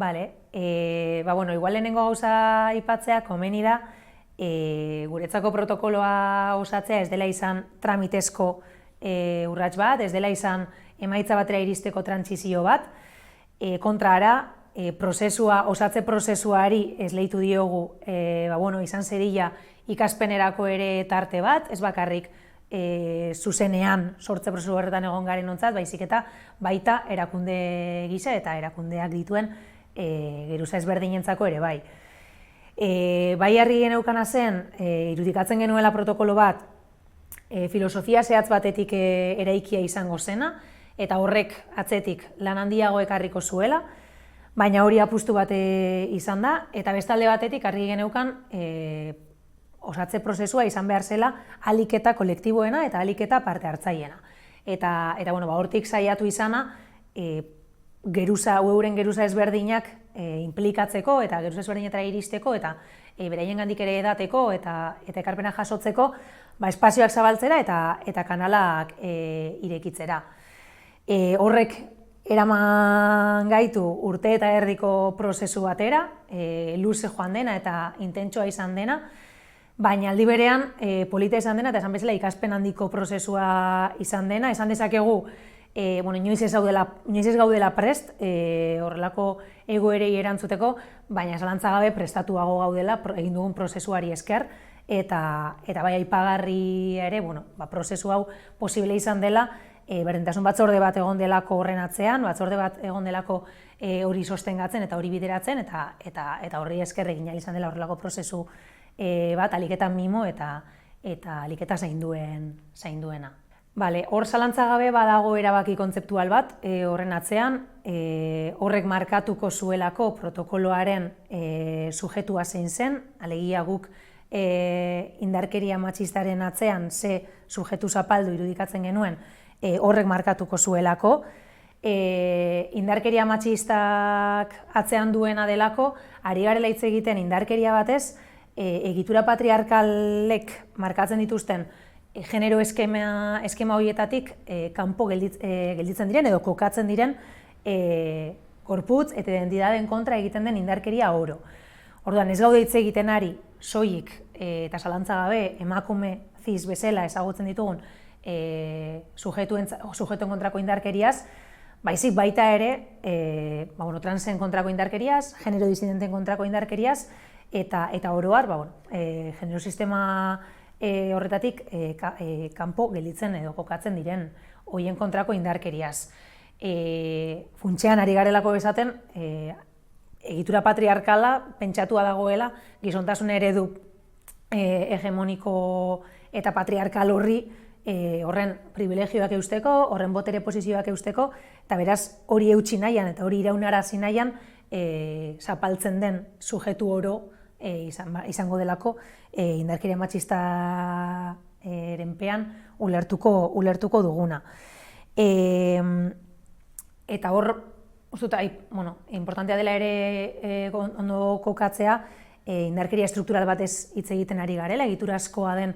Bueno, igual lehenengo gauza aipatzea komeni da, guretzako protokoloa osatzea ez dela izan tramitezko urrats bat, ez dela izan emaitza batera iristeko trantsizio bat, kontra ara, osatze prozesuari esleitu diogu izan zedila ikaspenerako ere tarte bat, ez bakarrik zuzenean sortze prozesu horretan egon garen ontzat, baizik eta baita erakunde gisa eta erakundeak dituen geruza ezberdinentzako ere bai. Bai harri geneukana zen, irudikatzen genuela protokolo bat, filosofia zehatz batetik eraikia izango zena, eta horrek atzetik lan handiago ekarriko zuela, baina hori apustu bat izan da, eta bestalde batetik argi geneukan osatze prozesua izan behar zela ahalik eta kolektiboena eta ahalik eta parte hartzaileena. Eta hortik saiatu izana, euren geruza ezberdinak inplikatzeko eta geruza ezberdinetara iristeko eta beraiengandik ere edateko eta ekarpena jasotzeko espazioak zabaltzera eta kanalak irekitzera. Horrek eraman gaitu urte eta erdiko prozesu batera, luze joan dena eta intentsua izan dena, baina aldi berean polita izan dena eta esan bezala ikaspen handiko prozesua izan dena, esan dezakegu inoiz ez gaudela prest horrelako egoerei erantzuteko, baina zalantza gabe prestatuago gaudela egin dugun prozesuari esker, eta bai aipagarri ere prozesu hau posible izan dela, berdintasun batzorde bat egon delako horren atzean, batzorde bat egon delako hori sostengatzen eta hori bideratzen, eta horri esker egin ahal izan dela horrelako prozesu bat aliketa mimo eta aliketa zainduena. Hor zalantza gabe badago erabaki kontzeptual bat horren atzean, horrek markatuko zuelako protokoloaren sujetua zein zen, alegia guk indarkeria matxistaren atzean ze sujetu zapaldu irudikatzen genuen, horrek markatuko zuelako, indarkeria matxistak atzean duena delako, ari garela hitz egiten indarkeria batez, egitura patriarkalek markatzen dituzten genero eskema horietatik kanpo gelditzen diren edo kokatzen diren gorputz eta identitateen kontra egiten den indarkeria oro. Orduan, ez gaude hitz egiten ari soilik eta zalantza gabe emakume cis bezala ezagutzen ditugun sujetuen kontrako indarkeriaz, baizik baita ere transen kontrako indarkeriaz, genero disidenten kontrako indarkeriaz, eta oro har, genero sistema horretatik kanpo gelditzen edo kokatzen diren horien kontrako indarkeriaz. Funtsean ari garelako bezaten, egitura patriarkala pentsatua dagoela gizontasun eredu hegemoniko eta patriarkal horri horren privilegioak eusteko, horren botere posizioak eusteko, eta beraz hori eutsi nahian eta hori iraunarazi nahian zapaltzen den sujetu oro izango delako indarkeria matxistaren pean ulertuko duguna. Eta hor, importantea dela ere ondo kokatzea, indarkeria struktural batez hitz egiten ari garela, egiturazkoa den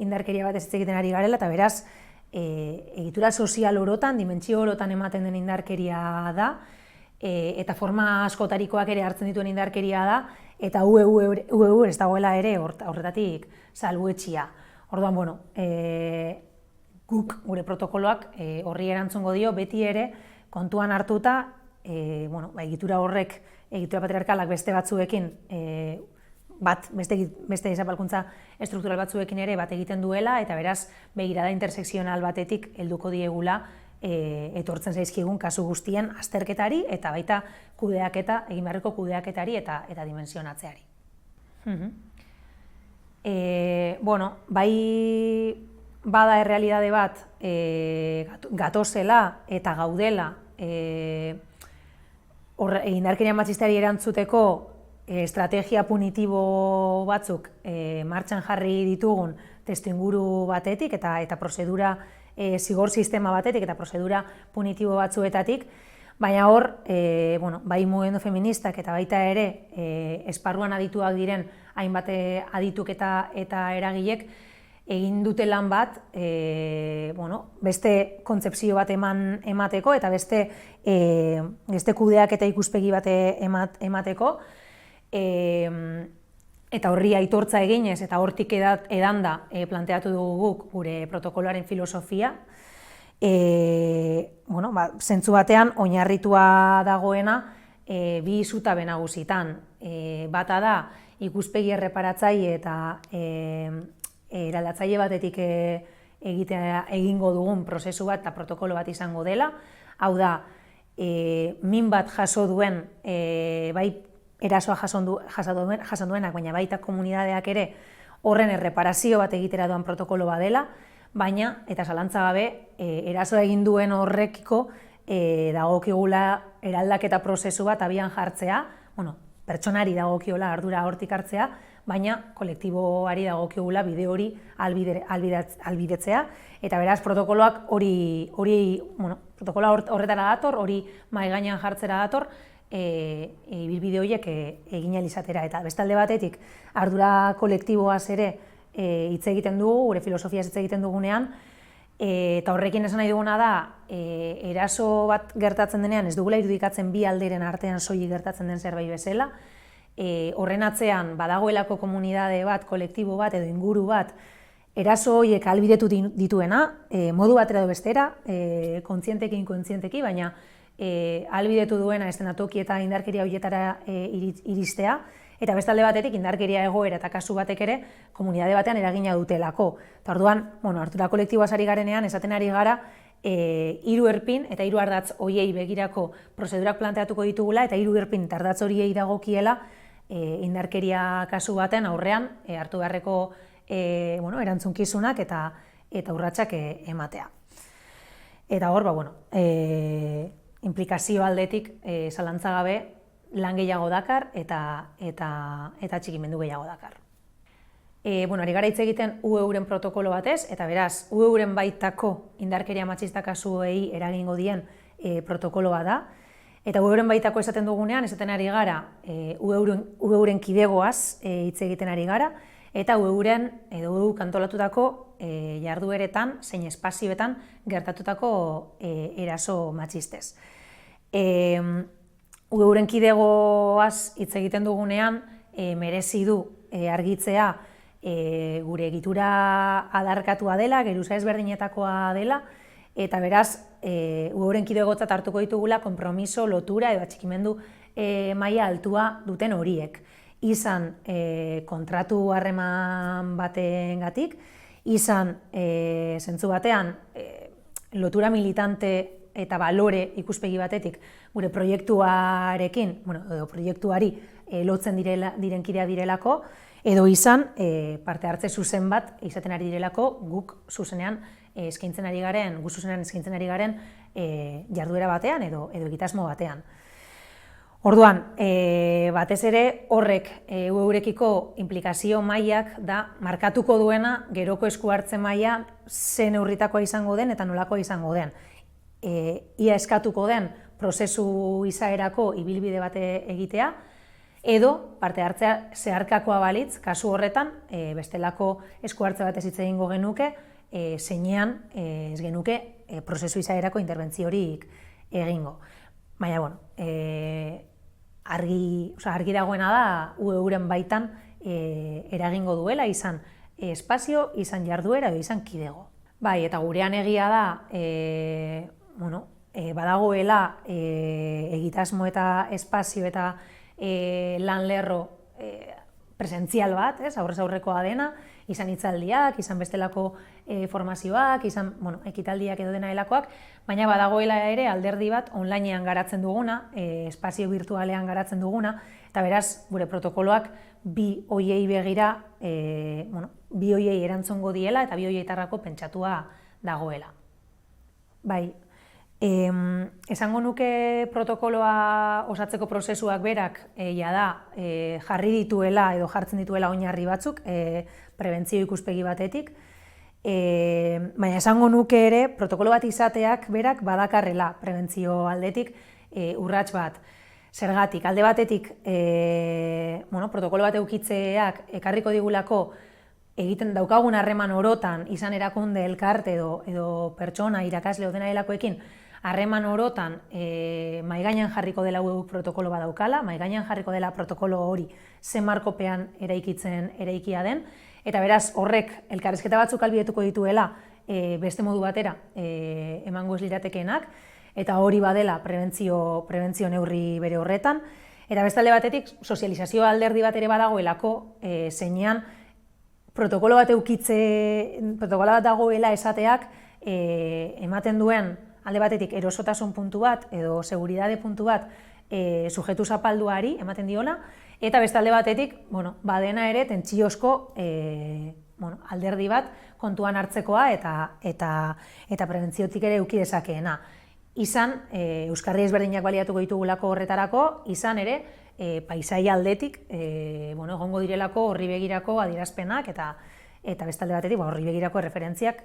indarkeria batez hitz egiten ari garela, eta beraz, egitura sozial orotan, dimentsio orotan ematen den indarkeria da, eta forma askotarikoak ere hartzen dituen indarkeria da, eta UEU ez dagoela ere horretatik salbuetxia. Orduan, guk gure protokoloak horri erantzungo dio beti ere kontuan hartuta, egitura horrek, egitura patriarkalak beste batzuekin, beste zapalkuntza estruktural batzuekin ere bat egiten duela, eta beraz, begirada intersekzional batetik helduko diegula etortzen zaizkigun kasu guztien azterketari eta baita kudeaketa, egin beharreko kudeaketari eta dimensionatzeari. Bai bada errealitate bat gatozela eta gaudela indarkeria matxistari erantzuteko estrategia punitibo batzuk martxan jarri ditugun testuinguru batetik eta prozedura zigor sistema batetik eta prozedura punitibo batzuetatik, baina hor, bai mugimendu feministak eta baita ere esparruan adituak diren hainbat adituk eta eragilek egin dute lan bat beste kontzepzio bat emateko eta beste kudeak eta ikuspegi bat emateko, eta horri aitortza eginez eta hortik edanda planteatu dugu guk gure protokoloaren filosofia, zentzu batean oinarritua dagoena bi zutabe nagusitan. Bata da ikuspegi erreparatzaile eta eraldatzaile batetik egingo dugun prozesu bat eta protokolo bat izango dela. Hau da, min bat jaso duen, bai erasoa jasan duenak, baina baita komunidadeak ere horren erreparazio bat egitera doan protokolo bat dela, baina, eta zalantza gabe, erasoa egin duen horrekiko dagokigula eraldaketa prozesu bat abian jartzea, pertsonari dagokiola ardura hortik hartzea, baina kolektiboari dagokigula bide hori ahalbidetzea, eta beraz protokoloak protokoloa horretara dator, hori mahai gainean jartzera dator, ibilbide horiek egin ahal izatera. Eta bestalde batetik, ardura kolektiboaz ere hitz egiten dugu, gure filosofiaz hitz egiten dugunean, eta horrekin esan nahi duguna da, eraso bat gertatzen denean, ez dugula irudikatzen bi alderen artean soilik gertatzen den zerbait bezala, horren atzean badagoelako komunidade bat, kolektibo bat edo inguru bat, eraso horiek ahalbidetu dituena, modu batera edo bestera, kontzienteki, baina ahalbidetu duena eszenatoki eta indarkeria horietara iristea, eta bestalde batetik indarkeria egoera eta kasu batek ere komunidade batean eragina dutelako. Eta orduan, ardura kolektiboaz ari garenean, esaten ari gara, 3 erpin eta 3 ardatz horiei begirako prozedurak planteatuko ditugula, eta 3 erpin eta ardatz horiei dagokiela indarkeria kasu baten aurrean hartu beharreko erantzunkizunak eta urratsak ematea. Eta hor, implikazio aldetik zalantza gabe lan gehiago dakar eta txikimendu gehiago dakar. Ari gara hitz egiten UEUren protokolo batez, eta beraz, UEUren baitako indarkeria matxista kasuei eragingo dien protokolo bat da, eta UEUren baitako esaten dugunean, esaten ari gara UEUren kidegoaz hitz egiten ari gara, eta UEUren edo UEU kantolatutako jardueretan, zein espazioetan gertatutako eraso matxistez. UEUren kidegoaz hitz egiten dugunean, merezi du argitzea gure egitura adarkatua dela, geruza ezberdinetakoa dela, eta beraz, UEUren kidegotzat hartuko ditugula konpromiso, lotura edo atxikimendu maila altua duten horiek. Izan kontratu harreman batengatik, izan zentzu batean lotura militante eta balore ikuspegi batetik gure proiektuarekin, edo proiektuari lotzen diren kideak direlako, edo izan parte hartze zuzen bat izaten ari direlako guk zuzenean eskaintzen ari garen jarduera batean edo egitasmo batean. Orduan, batez ere horrek UEUrekiko implikazio mailak da markatuko duena geroko esku hartze maila ze neurritakoa izango den eta nolakoa izango den. Ia eskatuko den prozesu izaerako ibilbide bat egitea, edo parte hartzea zeharkakoa balitz, kasu horretan, bestelako esku hartze batez hitz egingo genuke, zeinean ez genuke prozesu izaerako interbentziorik egingo. Baina, argi dagoena da UEUren baitan eragingo duela, izan espazio, izan jarduera edo izan kidego. Bai, eta gurean egia da, badagoela egitasmo eta espazio eta lan lerro presentzial bat, aurrez aurrekoa dena, izan hitzaldiak, izan bestelako formazioak, izan ekitaldiak edo dena delakoak, baina badagoela ere alderdi bat onlinean garatzen duguna, espazio virtualean garatzen duguna, eta beraz, gure protokoloak bi hoiei begira, bi hoiei erantzungo diela eta bi hoietarako pentsatua dagoela. Bai, esango nuke protokoloa osatzeko prozesuak berak jarri dituela edo jartzen dituela oinarri batzuk prebentzio ikuspegi batetik, baina esango nuke ere protokolo bat izateak berak badakarrela prebentzio aldetik urrats bat. Zergatik, alde batetik protokolo bat eukitzeak ekarriko digulako egiten daukagun harreman orotan, izan erakunde, elkarte edo pertsona, irakasle o dena delakoekin, harreman orotan mahai gainean jarriko dela protokolo bat daukala, mahai gainean jarriko dela protokolo hori zen markopean eraikia den, eta beraz horrek elkarrizketa batzuk ahalbidetuko dituela beste modu batera emango ez liratekeenak, eta hori badela prebentzio neurri bere horretan, eta bestalde batetik sozializazio alderdi bat ere badagoelako zeinean protokolo bat dagoela esateak ematen duen alde batetik erosotasun puntu bat edo seguridade puntu bat sujetu zapalduari ematen diola, eta bestalde batetik, badena ere tentsiozko alderdi bat kontuan hartzekoa eta prebentziotik ere eduki dezakeena. Izan, euskarri ezberdinak baliatuko ditugulako horretarako, izan ere, paisaia aldetik, egongo direlako horri begirako adierazpenak eta bestalde batetik, horri begirako referentziak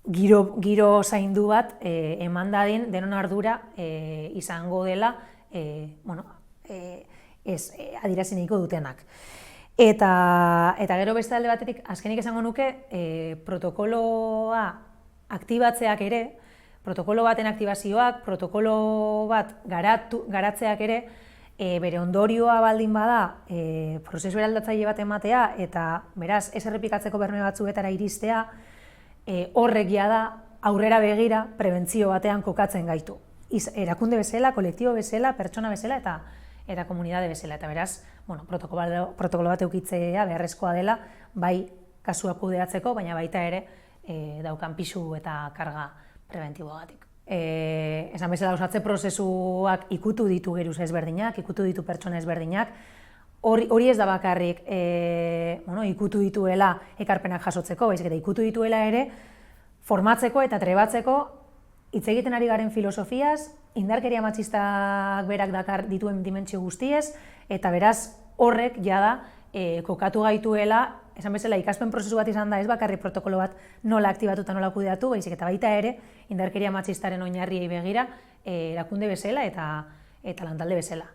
giro zaindu bat eman dadin denon ardura izango dela adierazi nahiko dutenak. Eta gero beste alde batetik, azkenik esango nuke, protokoloa aktibatzeak ere, protokolo baten aktibazioak, protokolo bat garatzeak ere, bere ondorioa baldin bada, prozesu eraldatzaile bat ematea, eta beraz, ez errepikatzeko berme batzuetara iristea, horrek da aurrera begira prebentzio batean kokatzen gaitu. Erakunde bezala, kolektibo bezala, pertsona bezala eta komunitate bezala. Eta beraz, protokolo bat eukitzea beharrezkoa dela, bai kasuak kudeatzeko, baina baita ere daukan pisu eta karga preventiboagatik. Esan bezala osatze prozesuak ikutu ditu geruz ezberdinak, ikutu ditu pertsona ezberdinak, hori ez da bakarrik ikutu dituela ekarpenak jasotzeko, baizik eta ikutu dituela ere formatzeko eta trebatzeko hitz egiten ari garen filosofiaz, indarkeria matxistak berak dakar dituen dimentsio guztiez, eta beraz horrek jada kokatu gaituela, esan bezala ikaspen prozesu bat izan da ez bakarrik protokolo bat nola aktibatu eta nola kudeatu, baizik eta baita ere indarkeria matxistaren oinarriei begira erakunde bezala eta lantalde bezala.